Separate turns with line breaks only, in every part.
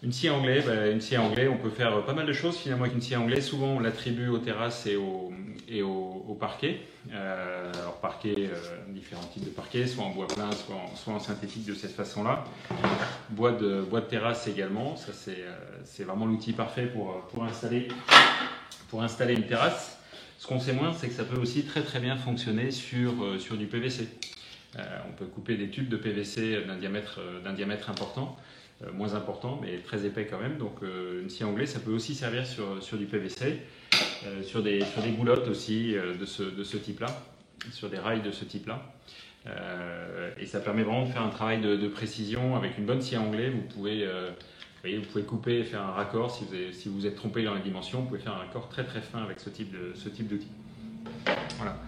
Une scie à anglais, une scie à anglais, on peut faire pas mal de choses finalement avec une scie à anglais. Souvent, on l'attribue aux terrasses et au parquet. Alors parquet, différents types de parquets, soit en bois plein, soit en synthétique de cette façon-là. Bois de terrasse également. Ça, c'est vraiment l'outil parfait pour installer une terrasse. Ce qu'on sait moins, c'est que ça peut aussi très très bien fonctionner sur du PVC. On peut couper des tubes de PVC d'un diamètre important. Moins important, mais très épais quand même. Donc une scie à anglais, ça peut aussi servir sur du PVC, sur des boulottes aussi de ce type-là, sur des rails de ce type-là. Et ça permet vraiment de faire un travail de précision. Avec une bonne scie à anglais, vous pouvez couper et faire un raccord. Si vous êtes trompé dans les dimensions, vous pouvez faire un raccord très très fin avec ce type d'outil. Voilà.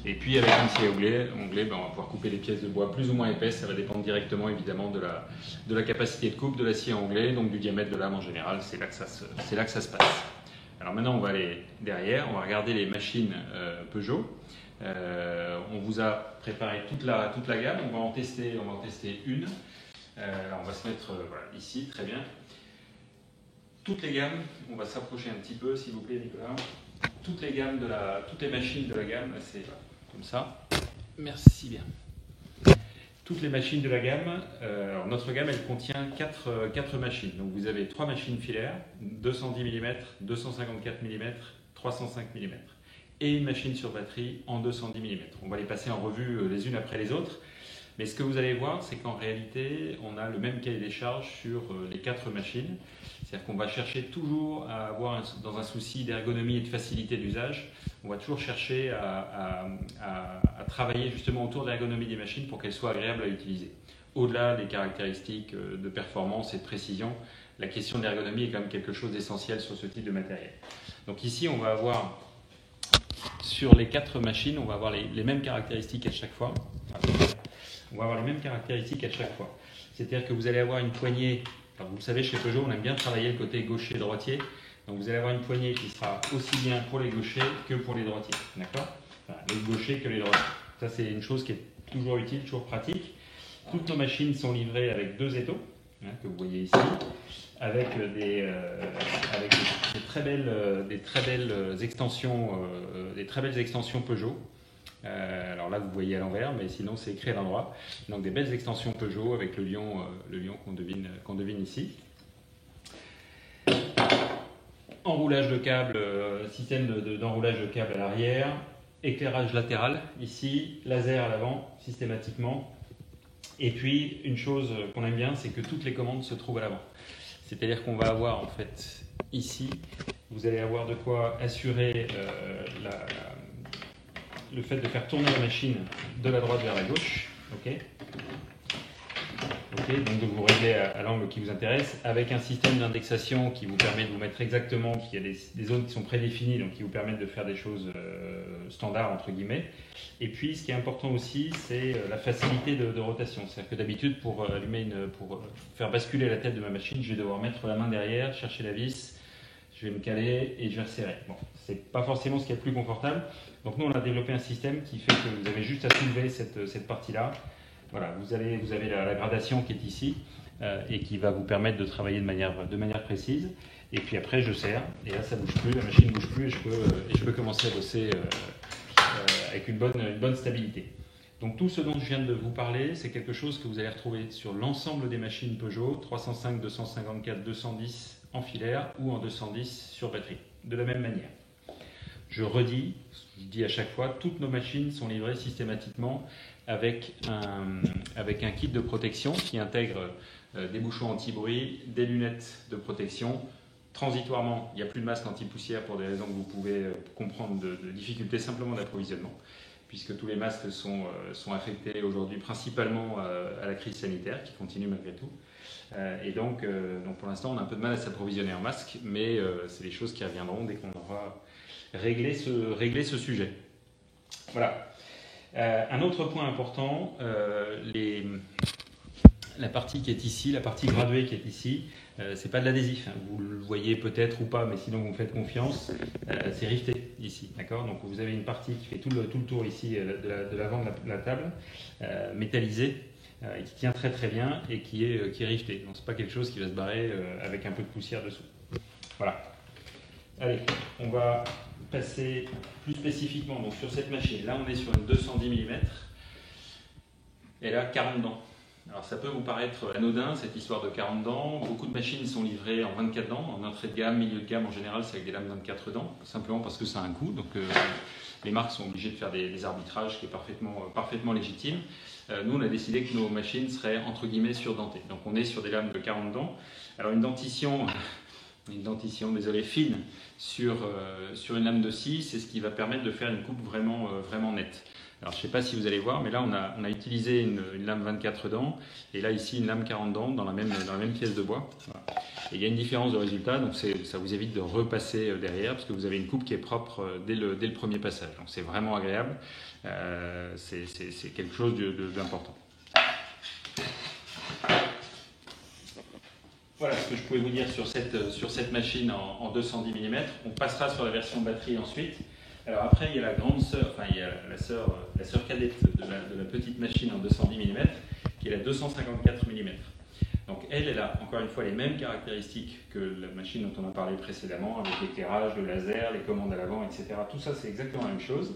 Et puis avec une scie à anglais, on va pouvoir couper des pièces de bois plus ou moins épaisses. Ça va dépendre directement évidemment de la capacité de coupe de la scie à anglais, donc du diamètre de lame en général. C'est là que ça se passe. Alors maintenant, on va aller derrière, on va regarder les machines Peugeot. On vous a préparé toute la gamme. On va en tester une. Alors on va se mettre ici, très bien. Toutes les gammes, on va s'approcher un petit peu, s'il vous plaît, Nicolas. Toutes les machines de la gamme, c'est comme ça. Merci bien. Toutes les machines de la gamme, alors notre gamme, elle contient 4 machines. Donc vous avez 3 machines filaires, 210 mm, 254 mm, 305 mm. Et une machine sur batterie en 210 mm. On va les passer en revue les unes après les autres. Mais ce que vous allez voir, c'est qu'en réalité, on a le même cahier des charges sur les 4 machines. C'est-à-dire qu'on va chercher toujours à avoir, dans un souci d'ergonomie et de facilité d'usage, on va toujours chercher à travailler justement autour de l'ergonomie des machines pour qu'elles soient agréables à utiliser. Au-delà des caractéristiques de performance et de précision, la question de l'ergonomie est quand même quelque chose d'essentiel sur ce type de matériel. Donc ici, on va avoir, sur les 4 machines, on va avoir les mêmes caractéristiques à chaque fois. On va avoir les mêmes caractéristiques à chaque fois. C'est-à-dire que vous allez avoir une poignée. Alors vous le savez, chez Peugeot, on aime bien travailler le côté gaucher et droitier. Donc vous allez avoir une poignée qui sera aussi bien pour les gauchers que pour les droitiers. D'accord ? Enfin, les gauchers que les droitiers. Ça, c'est une chose qui est toujours utile, toujours pratique. Toutes nos machines sont livrées avec 2 étaux, que vous voyez ici, avec des très belles extensions Peugeot. Alors là, vous voyez à l'envers, mais sinon c'est écrit à l'endroit. Donc des belles extensions Peugeot avec le lion qu'on devine ici. Enroulage de câble, système d'enroulage de câble à l'arrière, éclairage latéral ici, laser à l'avant systématiquement. Et puis une chose qu'on aime bien, c'est que toutes les commandes se trouvent à l'avant. C'est-à-dire qu'on va avoir en fait ici, vous allez avoir de quoi assurer le fait de faire tourner la machine de la droite vers la gauche, ok, donc de vous régler à l'angle qui vous intéresse, avec un système d'indexation qui vous permet de vous mettre exactement, qu'il y a des zones qui sont prédéfinies, donc qui vous permettent de faire des choses standards, entre guillemets. Et puis, ce qui est important aussi, c'est la facilité de rotation. C'est-à-dire que d'habitude, pour faire basculer la tête de ma machine, je vais devoir mettre la main derrière, chercher la vis, je vais me caler et je vais resserrer. Bon, c'est pas forcément ce qui est le plus confortable. Donc nous, on a développé un système qui fait que vous avez juste à soulever cette partie-là. Voilà, vous avez la gradation qui est ici et qui va vous permettre de travailler de manière précise. Et puis après, je serre et là, ça bouge plus, la machine ne bouge plus et je peux commencer à bosser avec une bonne stabilité. Donc tout ce dont je viens de vous parler, c'est quelque chose que vous allez retrouver sur l'ensemble des machines Peugeot, 305, 254, 210 en filaire ou en 210 sur batterie, de la même manière. Je redis, je dis à chaque fois, toutes nos machines sont livrées systématiquement avec un kit de protection qui intègre des bouchons anti-bruit, des lunettes de protection. Transitoirement, il n'y a plus de masque anti-poussière pour des raisons que vous pouvez comprendre de difficultés simplement d'approvisionnement, puisque tous les masques sont affectés aujourd'hui principalement à la crise sanitaire qui continue malgré tout. Et donc pour l'instant, on a un peu de mal à s'approvisionner en masques, mais c'est des choses qui reviendront dès qu'on aura réglé ce sujet. Voilà. Un autre point important, la partie qui est ici, la partie graduée qui est ici, c'est pas de l'adhésif, hein. Vous le voyez peut-être ou pas, mais sinon vous me faites confiance, c'est rifté ici, d'accord ? Donc vous avez une partie qui fait tout le tour ici de l'avant de la table, métallisée, et qui tient très très bien et qui est riveté. Donc c'est pas quelque chose qui va se barrer avec un peu de poussière dessous. Voilà. Allez, on va passer plus spécifiquement donc, sur cette machine. Là, on est sur une 210 mm. Et là, 40 dents. Alors ça peut vous paraître anodin, cette histoire de 40 dents. Beaucoup de machines sont livrées en 24 dents. En entrée de gamme, milieu de gamme, en général, c'est avec des lames 24 dents. Simplement parce que ça a un coût. Donc les marques sont obligées de faire des arbitrages qui est parfaitement légitime. Nous, on a décidé que nos machines seraient entre guillemets surdentées. Donc on est sur des lames de 40 dents. Alors une dentition, désolé, fine sur une lame de scie, c'est ce qui va permettre de faire une coupe vraiment nette. Alors je ne sais pas si vous allez voir, mais là on a utilisé une lame 24 dents et là ici une lame 40 dents dans la même pièce de bois. Voilà. Et il y a une différence de résultat, donc ça vous évite de repasser derrière parce que vous avez une coupe qui est propre dès le premier passage. Donc c'est vraiment agréable, c'est quelque chose d'important. Voilà ce que je pouvais vous dire sur cette machine en 210 mm. On passera sur la version batterie ensuite. Alors après, il y a la grande sœur, enfin il y a la sœur cadette de la petite machine en 210 mm, qui est la 254 mm. Donc elle a encore une fois les mêmes caractéristiques que la machine dont on a parlé précédemment, avec l'éclairage, le laser, les commandes à l'avant, etc. Tout ça, c'est exactement la même chose,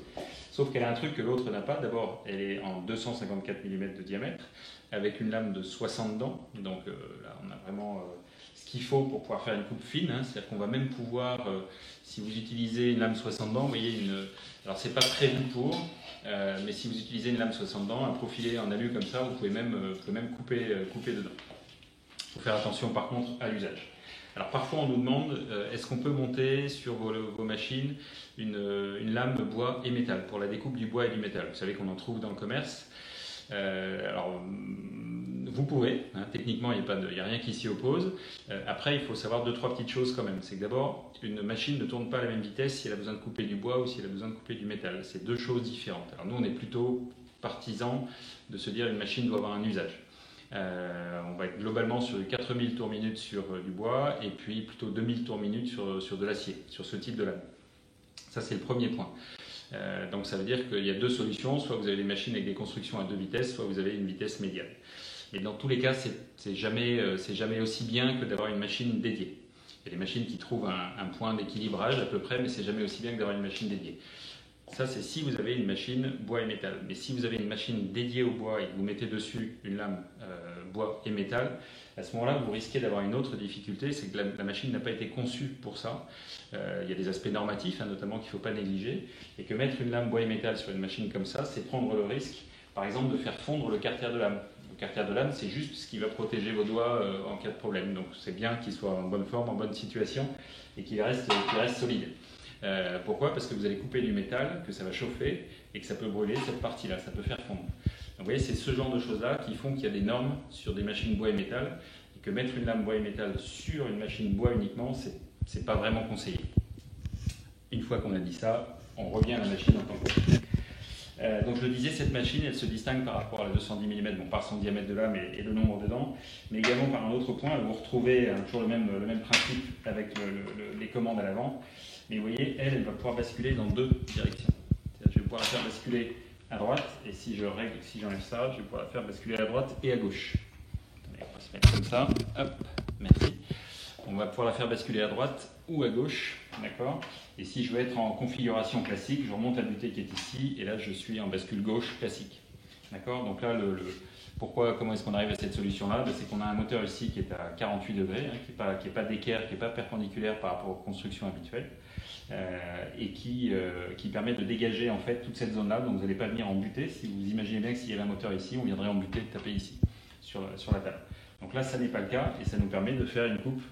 sauf qu'elle a un truc que l'autre n'a pas. D'abord, elle est en 254 mm de diamètre, avec une lame de 60 dents. Donc là, on a vraiment ce qu'il faut pour pouvoir faire une coupe fine. Hein. C'est-à-dire qu'on va même pouvoir, si vous utilisez une lame 60 dents, vous voyez, alors c'est pas prévu pour, mais si vous utilisez une lame 60 dents, un profilé en alu comme ça, vous pouvez même couper dedans. Il faut faire attention par contre à l'usage. Alors parfois on nous demande, est-ce qu'on peut monter sur vos machines une lame bois et métal pour la découpe du bois et du métal. Vous savez qu'on en trouve dans le commerce. Alors vous pouvez, hein, techniquement il n'y a rien qui s'y oppose. Après il faut savoir 2-3 petites choses quand même. C'est que d'abord une machine ne tourne pas à la même vitesse si elle a besoin de couper du bois ou si elle a besoin de couper du métal. C'est deux choses différentes. Alors nous on est plutôt partisans de se dire une machine doit avoir un usage. On va être globalement sur 4000 tours minute sur du bois et puis plutôt 2000 tours minute sur de l'acier, sur ce type de lame. Ça c'est le premier point. Donc ça veut dire qu'il y a deux solutions, soit vous avez des machines avec des constructions à deux vitesses, soit vous avez une vitesse médiane. Mais dans tous les cas, c'est jamais aussi bien que d'avoir une machine dédiée. Il y a des machines qui trouvent un point d'équilibrage à peu près, mais c'est jamais aussi bien que d'avoir une machine dédiée. Ça, c'est si vous avez une machine bois et métal. Mais si vous avez une machine dédiée au bois et que vous mettez dessus une lame bois et métal, à ce moment-là, vous risquez d'avoir une autre difficulté, c'est que la machine n'a pas été conçue pour ça. Il y a des aspects normatifs, hein, notamment qu'il ne faut pas négliger, et que mettre une lame bois et métal sur une machine comme ça, c'est prendre le risque, par exemple, de faire fondre le carter de lame. Le carter de lame, c'est juste ce qui va protéger vos doigts en cas de problème. Donc c'est bien qu'il soit en bonne forme, en bonne situation, et qu'il reste solide. Pourquoi ? Parce que vous allez couper du métal, que ça va chauffer et que ça peut brûler cette partie-là, ça peut faire fondre. Donc vous voyez, c'est ce genre de choses-là qui font qu'il y a des normes sur des machines bois et métal et que mettre une lame bois et métal sur une machine bois uniquement, c'est pas vraiment conseillé. Une fois qu'on a dit ça, on revient à la machine en tant que telle. Donc je le disais, cette machine, elle se distingue par rapport à la 210 mm, bon, par son diamètre de lame et le nombre de dents, mais également par un autre point. Vous retrouvez toujours le même principe avec les commandes à l'avant. Mais vous voyez, elle va pouvoir basculer dans deux directions. Je vais pouvoir la faire basculer à droite, et si j'enlève ça, je vais pouvoir la faire basculer à droite et à gauche. Attendez, on va se mettre comme ça. Hop, merci. On va pouvoir la faire basculer à droite ou à gauche, d'accord ? Et si je veux être en configuration classique, je remonte à la butée qui est ici, et là je suis en bascule gauche classique. D'accord ? Donc là, comment est-ce qu'on arrive à cette solution-là ? C'est qu'on a un moteur ici qui est à 48 degrés, hein, qui n'est pas d'équerre, qui n'est pas perpendiculaire par rapport aux constructions habituelles, et qui permet de dégager en fait toute cette zone-là. Donc vous n'allez pas venir en butée. Si vous imaginez bien que s'il y avait un moteur ici, on viendrait en butée de taper ici, sur la table. Donc là, ça n'est pas le cas, et ça nous permet de faire une coupe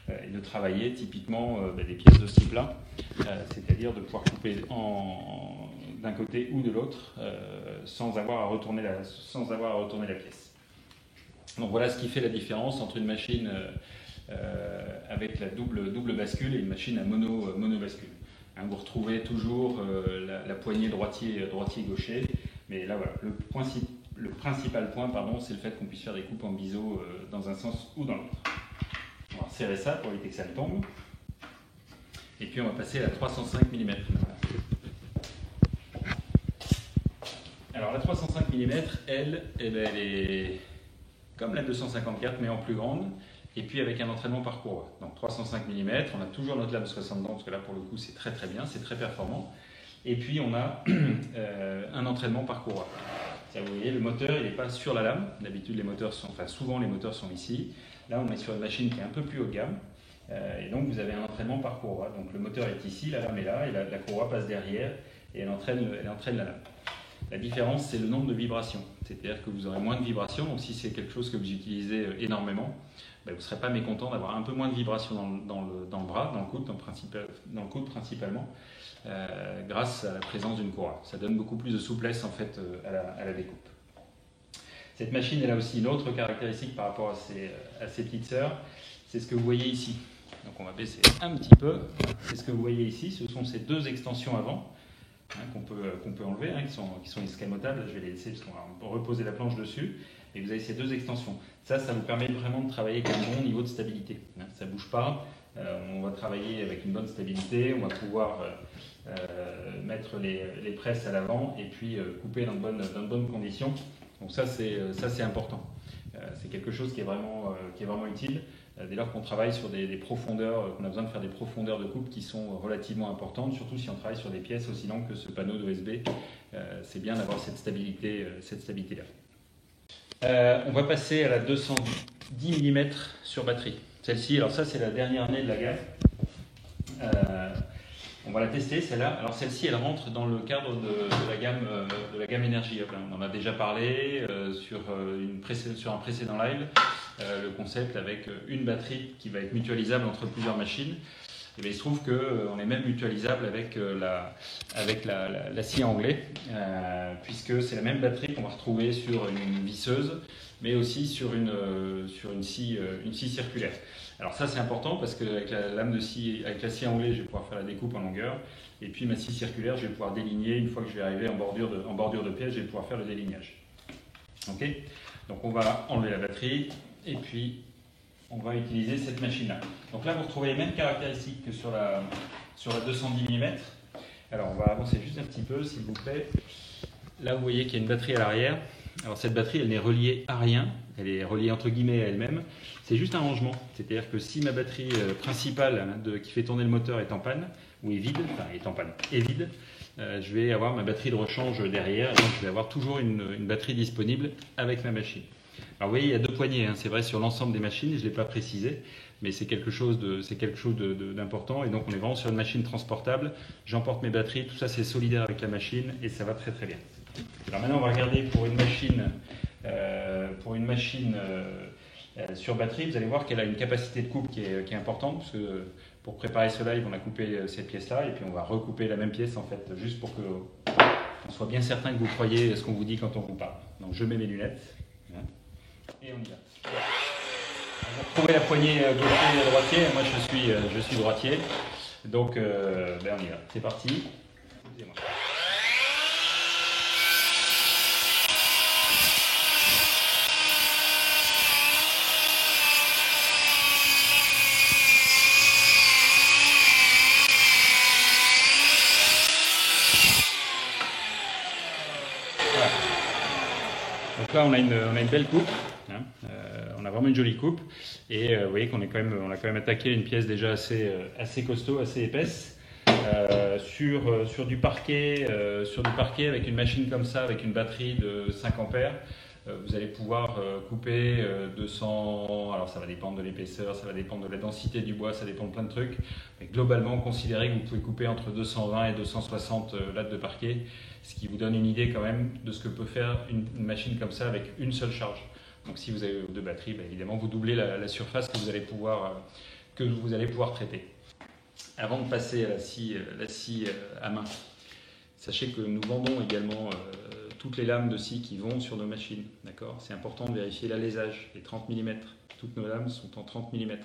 et de travailler typiquement des pièces de ce type-là, c'est-à-dire de pouvoir couper d'un côté ou de l'autre sans avoir à retourner la pièce. Donc voilà ce qui fait la différence entre une machine avec la double bascule et une machine à mono bascule. Hein, vous retrouvez toujours la poignée droitier-gaucher, mais là voilà, le principal point, c'est le fait qu'on puisse faire des coupes en biseau dans un sens ou dans l'autre. On va serrer ça pour éviter que ça ne tombe. Et puis on va passer à la 305 mm. Alors la 305 mm, elle, eh ben, elle est comme la 254 mais en plus grande et puis avec un entraînement par courroie. Donc 305 mm, on a toujours notre lame 60 dents parce que là pour le coup c'est très très bien, c'est très performant. Et puis on a un entraînement par courroie. Vous voyez, le moteur il n'est pas sur la lame, d'habitude les moteurs sont, enfin souvent les moteurs sont ici. Là on est sur une machine qui est un peu plus haut de gamme. Et donc vous avez un entraînement par courroie. Donc le moteur est ici, la lame est là et la courroie passe derrière et elle entraîne la lame. La différence, c'est le nombre de vibrations. C'est-à-dire que vous aurez moins de vibrations. Donc, si c'est quelque chose que vous utilisez énormément, vous ne serez pas mécontent d'avoir un peu moins de vibrations dans le bras, dans le coude principalement, grâce à la présence d'une courroie. Ça donne beaucoup plus de souplesse en fait à la découpe. Cette machine, elle a aussi une autre caractéristique par rapport à ses petites sœurs. C'est ce que vous voyez ici. Donc, on va baisser un petit peu. C'est ce que vous voyez ici. Ce sont ces deux extensions avant. Qu'on peut enlever, qui sont escamotables. Je vais les laisser parce qu'on va reposer la planche dessus. Et vous avez ces deux extensions. Ça vous permet vraiment de travailler avec un bon niveau de stabilité. Ça ne bouge pas. On va travailler avec une bonne stabilité. On va pouvoir mettre les presses à l'avant et puis couper dans de bonnes conditions. Donc ça, c'est important. C'est quelque chose qui est vraiment utile. Dès lors qu'on travaille sur des profondeurs, qu'on a besoin de faire des profondeurs de coupe qui sont relativement importantes, surtout si on travaille sur des pièces aussi longues que ce panneau d'OSB, c'est bien d'avoir cette stabilité-là. On va passer à la 210 mm sur batterie. Celle-ci, alors ça c'est la dernière année de la gamme. On va la tester celle-là. Alors celle-ci, elle rentre dans le cadre de la gamme Energy Hub. On en a déjà parlé sur un précédent live. Le concept avec une batterie qui va être mutualisable entre plusieurs machines. Et bien, il se trouve qu'on est même mutualisable avec la scie anglais, puisque c'est la même batterie qu'on va retrouver sur une visseuse, mais aussi sur une scie circulaire. Alors ça c'est important parce qu'avec la lame de scie, avec la scie anglais, je vais pouvoir faire la découpe en longueur, et puis ma scie circulaire, je vais pouvoir déligner, une fois que je vais arriver en bordure de pièce, je vais pouvoir faire le délignage. Ok. Donc on va enlever la batterie, et puis on va utiliser cette machine-là. Donc là, vous retrouvez les mêmes caractéristiques que sur la 210 mm. Alors on va avancer juste un petit peu, s'il vous plaît. Là, vous voyez qu'il y a une batterie à l'arrière. Alors cette batterie, elle n'est reliée à rien. Elle est reliée entre guillemets à elle-même. C'est juste un rangement. C'est-à-dire que si ma batterie principale qui fait tourner le moteur est en panne, ou est vide, je vais avoir ma batterie de rechange derrière. Et donc je vais avoir toujours une batterie disponible avec ma machine. Alors vous voyez, il y a deux poignées, c'est vrai sur l'ensemble des machines, je ne l'ai pas précisé, mais c'est quelque chose d'important. Et donc on est vraiment sur une machine transportable. J'emporte mes batteries, tout ça c'est solidaire avec la machine et ça va très très bien. Alors maintenant on va regarder pour une machine sur batterie. Vous allez voir qu'elle a une capacité de coupe qui est importante, parce que pour préparer ce live on a coupé cette pièce-là et puis on va recouper la même pièce en fait, juste pour qu'on soit bien certain que vous croyez ce qu'on vous dit quand on vous parle. Donc je mets mes lunettes. Et on y va. Vous retrouvez la poignée gaucher et droitier. Moi, je suis droitier. Donc, on y va. C'est parti. Excusez-moi. Voilà. Donc là, on a une belle coupe. On a vraiment une jolie coupe et vous voyez qu'on a quand même attaqué une pièce déjà assez costaud, assez épaisse sur du parquet avec une machine comme ça, avec une batterie de 5 ampères. Vous allez pouvoir couper 200, alors ça va dépendre de l'épaisseur, ça va dépendre de la densité du bois, ça dépend de plein de trucs. Mais globalement, considérez que vous pouvez couper entre 220 et 260 lattes de parquet, ce qui vous donne une idée quand même de ce que peut faire une machine comme ça avec une seule charge. Donc si vous avez deux batteries, évidemment vous doublez la surface que vous allez pouvoir traiter. Avant de passer à la scie à main, sachez que nous vendons également toutes les lames de scie qui vont sur nos machines. D'accord ? C'est important de vérifier l'alésage, les 30 mm. Toutes nos lames sont en 30 mm.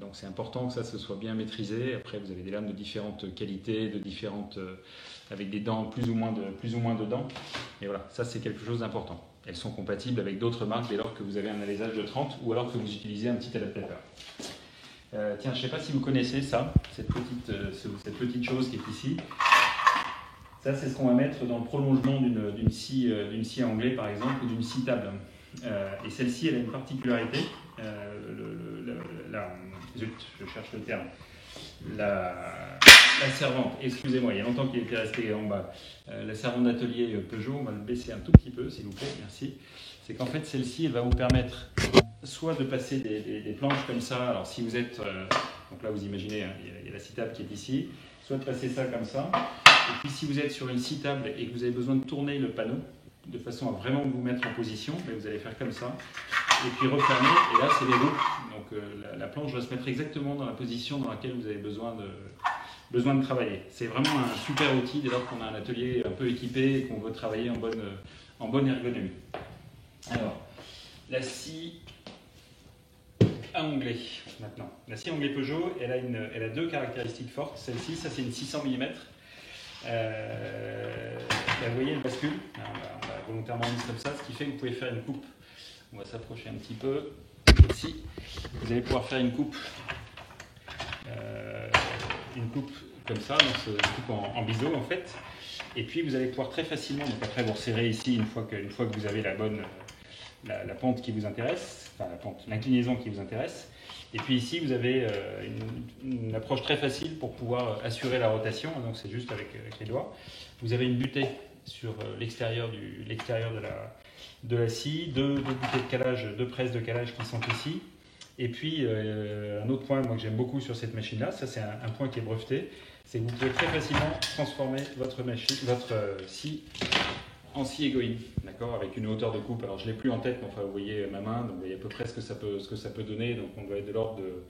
Donc c'est important que ça se soit bien maîtrisé. Après vous avez des lames de différentes qualités, avec des dents plus ou moins de dents. Et voilà, ça c'est quelque chose d'important. Elles sont compatibles avec d'autres marques dès lors que vous avez un alésage de 30 ou alors que vous utilisez un petit adaptateur. Tiens, je ne sais pas si vous connaissez ça, cette petite chose qui est ici. Ça, c'est ce qu'on va mettre dans le prolongement d'une scie à onglet, par exemple, ou d'une scie table. Et celle-ci, elle a une particularité. Zut, je cherche le terme. La servante, excusez-moi, il y a longtemps qu'il était resté en bas. La servante d'atelier Peugeot, on va le baisser un tout petit peu, s'il vous plaît, merci. C'est qu'en fait, celle-ci, elle va vous permettre soit de passer des planches comme ça. Alors, si vous êtes, donc là, vous imaginez, hein, il y a la scie table qui est ici, soit de passer ça comme ça. Et puis, si vous êtes sur une scie table et que vous avez besoin de tourner le panneau, de façon à vraiment vous mettre en position, vous allez faire comme ça. Et puis refermer, et là c'est les roues. Donc la planche va se mettre exactement dans la position dans laquelle vous avez besoin de travailler. C'est vraiment un super outil dès lors qu'on a un atelier un peu équipé et qu'on veut travailler en bonne ergonomie. Alors, la scie à onglet maintenant. La scie à onglet Peugeot, elle a deux caractéristiques fortes. Celle-ci, ça c'est une 600 mm. Vous voyez, elle bascule. On l'a volontairement mise comme ça, ce qui fait que vous pouvez faire une coupe. On va s'approcher un petit peu. Ici, vous allez pouvoir faire une coupe comme ça, donc une coupe en biseau en fait. Et puis vous allez pouvoir très facilement, donc après vous resserrez ici une fois que vous avez la pente qui vous intéresse, enfin l'inclinaison qui vous intéresse. Et puis ici vous avez une approche très facile pour pouvoir assurer la rotation, donc c'est juste avec les doigts. Vous avez une butée sur l'extérieur de la scie, deux butées de calage, deux presses de calage qui sont ici. Et puis un autre point moi, que j'aime beaucoup sur cette machine-là, ça c'est un point qui est breveté, c'est que vous pouvez très facilement transformer votre scie en scie Egoin, d'accord, avec une hauteur de coupe. Alors je ne l'ai plus en tête, mais enfin vous voyez ma main, donc vous voyez à peu près ce que ça peut donner. Donc on doit être de l'ordre de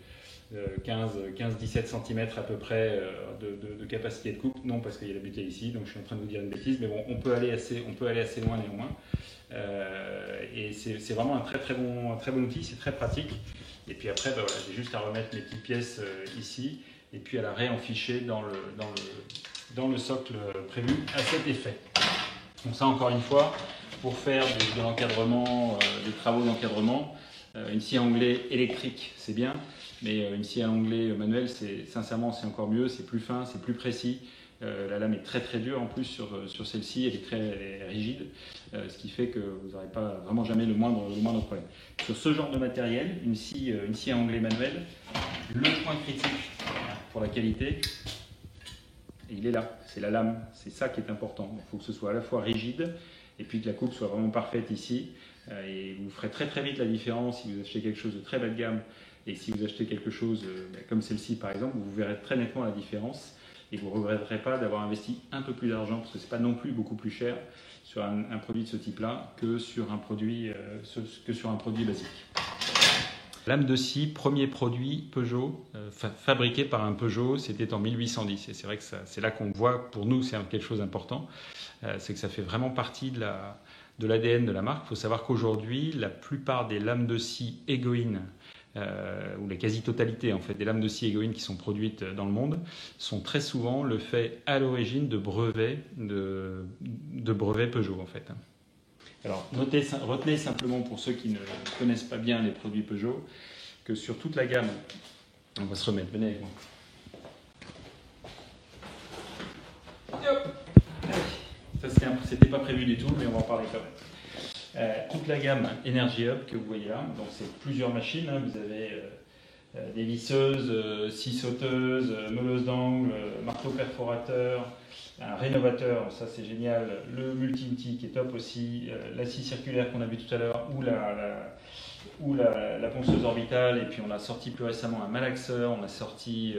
15-17 cm à peu près de capacité de coupe. Non, parce qu'il y a la butée ici, donc je suis en train de vous dire une bêtise, mais bon, on peut aller assez loin néanmoins. Et c'est vraiment un très bon outil, c'est très pratique. Et puis après, voilà, j'ai juste à remettre mes petites pièces ici, et puis à la réenficher dans le socle prévu à cet effet. Donc ça, encore une fois, pour faire de l'encadrement, des travaux d'encadrement, une scie à onglet électrique, c'est bien, mais une scie à onglet manuel, sincèrement, c'est encore mieux, c'est plus fin, c'est plus précis. La lame est très dure en plus sur celle-ci, elle est rigide, ce qui fait que vous n'aurez pas vraiment jamais le moindre problème. Sur ce genre de matériel, une scie à onglet manuel, le point critique pour la qualité, il est là, c'est la lame, c'est ça qui est important. Il faut que ce soit à la fois rigide et puis que la coupe soit vraiment parfaite ici. Et vous ferez très vite la différence si vous achetez quelque chose de très bas de gamme et si vous achetez quelque chose comme celle-ci par exemple, vous verrez très nettement la différence et vous ne regretterez pas d'avoir investi un peu plus d'argent parce que ce n'est pas non plus beaucoup plus cher sur un produit de ce type-là que sur un produit basique. Lame de scie, premier produit Peugeot, fabriqué par un Peugeot, c'était en 1810. Et c'est vrai que c'est là qu'on voit, pour nous, c'est quelque chose d'important. C'est que ça fait vraiment partie de l'ADN de la marque. Il faut savoir qu'aujourd'hui, la plupart des lames de scie Egoin, ou la quasi-totalité en fait, des lames de scie Egoin qui sont produites dans le monde, sont très souvent le fait à l'origine de brevets Peugeot en fait. Alors, retenez simplement pour ceux qui ne connaissent pas bien les produits Peugeot, que sur toute la gamme, on va se remettre, venez avec moi. Ça, c'était pas prévu du tout, mais on va en parler quand même. Toute la gamme Energy Hub que vous voyez là, donc c'est plusieurs machines, hein, vous avez des lisseuses, scie sauteuses, meuleuses d'angle, marteau perforateur, un rénovateur, ça c'est génial, le multi-outil qui est top aussi, la scie circulaire qu'on a vu tout à l'heure, ou la ponceuse orbitale, et puis on a sorti plus récemment un malaxeur, on a sorti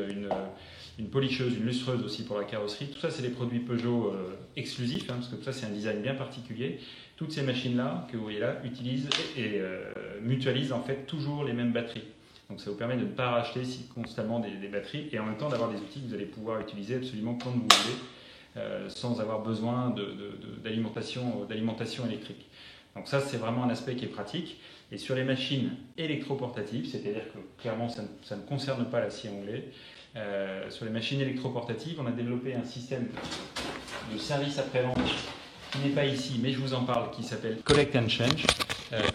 une policheuse, une lustreuse aussi pour la carrosserie. Tout ça c'est des produits Peugeot exclusifs, hein, parce que tout ça c'est un design bien particulier. Toutes ces machines-là que vous voyez là utilisent et mutualisent en fait toujours les mêmes batteries. Donc ça vous permet de ne pas racheter constamment des batteries et en même temps d'avoir des outils que vous allez pouvoir utiliser absolument quand vous voulez, sans avoir besoin d'alimentation électrique. Donc ça c'est vraiment un aspect qui est pratique. Et sur les machines électroportatives, c'est-à-dire que clairement ça ne concerne pas la scie à onglet, sur les machines électroportatives, on a développé un système de service après-vente qui n'est pas ici, mais je vous en parle, qui s'appelle Collect and Change,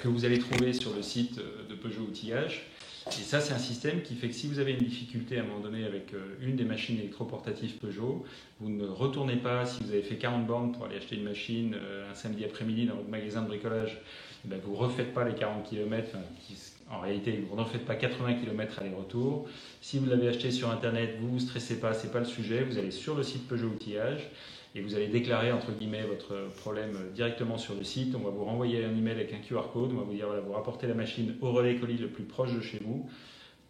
que vous allez trouver sur le site de Peugeot Outillage. Et ça, c'est un système qui fait que si vous avez une difficulté à un moment donné avec une des machines électroportatives Peugeot, vous ne retournez pas, si vous avez fait 40 bornes pour aller acheter une machine un samedi après-midi dans votre magasin de bricolage, eh bien, vous ne refaites pas les 40 km, en réalité, vous ne refaites pas 80 km aller-retour. Si vous l'avez acheté sur Internet, vous ne vous stressez pas, ce n'est pas le sujet, vous allez sur le site Peugeot Outillage, et vous allez déclarer entre guillemets votre problème directement sur le site. On va vous renvoyer un email avec un QR code. On va vous dire voilà, vous rapportez la machine au relais colis le plus proche de chez vous.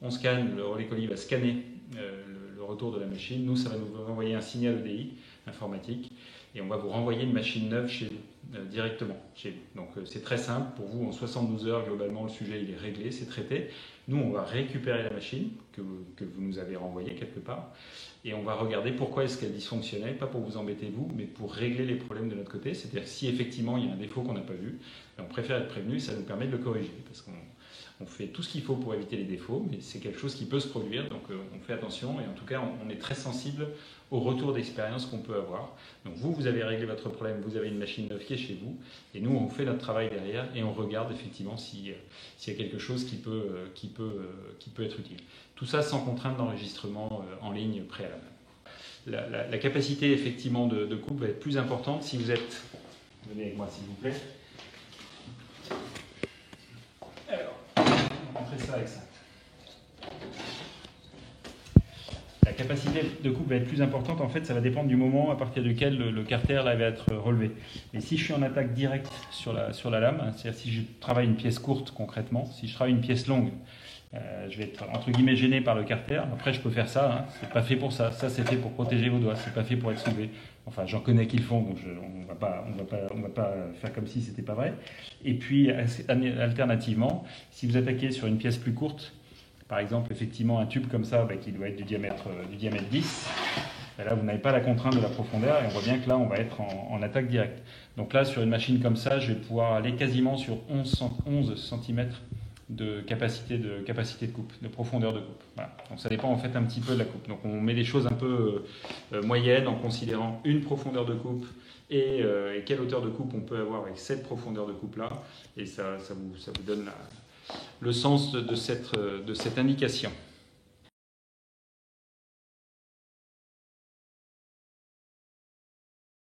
On scanne, le relais colis va scanner le retour de la machine. Nous, ça va nous renvoyer un signal EDI informatique et on va vous renvoyer une machine neuve chez vous, directement chez vous. Donc c'est très simple. Pour vous, en 72 heures, globalement, le sujet il est réglé, c'est traité. Nous, on va récupérer la machine que vous nous avez renvoyée quelque part et on va regarder pourquoi est-ce qu'elle dysfonctionnait, pas pour vous embêter vous, mais pour régler les problèmes de notre côté. C'est-à-dire que si effectivement il y a un défaut qu'on n'a pas vu, on préfère être prévenu, ça nous permet de le corriger parce qu'on fait tout ce qu'il faut pour éviter les défauts, mais c'est quelque chose qui peut se produire, donc on fait attention et en tout cas on est très sensible au retour d'expérience qu'on peut avoir. Donc vous avez réglé votre problème, vous avez une machine neuve qui est chez vous, et nous on fait notre travail derrière et on regarde effectivement s'il y a quelque chose qui peut être utile. Tout ça sans contrainte d'enregistrement en ligne préalable. La capacité effectivement de coupe va être plus importante si vous êtes... Venez avec moi s'il vous plaît. Alors, on va montrer ça avec ça. La capacité de coupe va être plus importante, en fait ça va dépendre du moment à partir duquel le carter là, va être relevé. Et si je suis en attaque directe sur la lame, c'est-à-dire si je travaille une pièce courte concrètement, si je travaille une pièce longue, je vais être entre guillemets gêné par le carter. Après je peux faire ça, hein. C'est pas fait pour ça, ça c'est fait pour protéger vos doigts, c'est pas fait pour être soulevé. Enfin j'en connais qui le font, donc on va pas faire comme si c'était pas vrai. Et puis alternativement, si vous attaquez sur une pièce plus courte, par exemple, effectivement, un tube comme ça qui doit être du diamètre 10, là, vous n'avez pas la contrainte de la profondeur et on voit bien que là, on va être en attaque directe. Donc là, sur une machine comme ça, je vais pouvoir aller quasiment sur 11 cm de capacité de coupe, de profondeur de coupe. Voilà. Donc ça dépend en fait un petit peu de la coupe. Donc on met des choses un peu moyennes en considérant une profondeur de coupe et quelle hauteur de coupe on peut avoir avec cette profondeur de coupe-là. Et ça vous donne le sens de cette indication.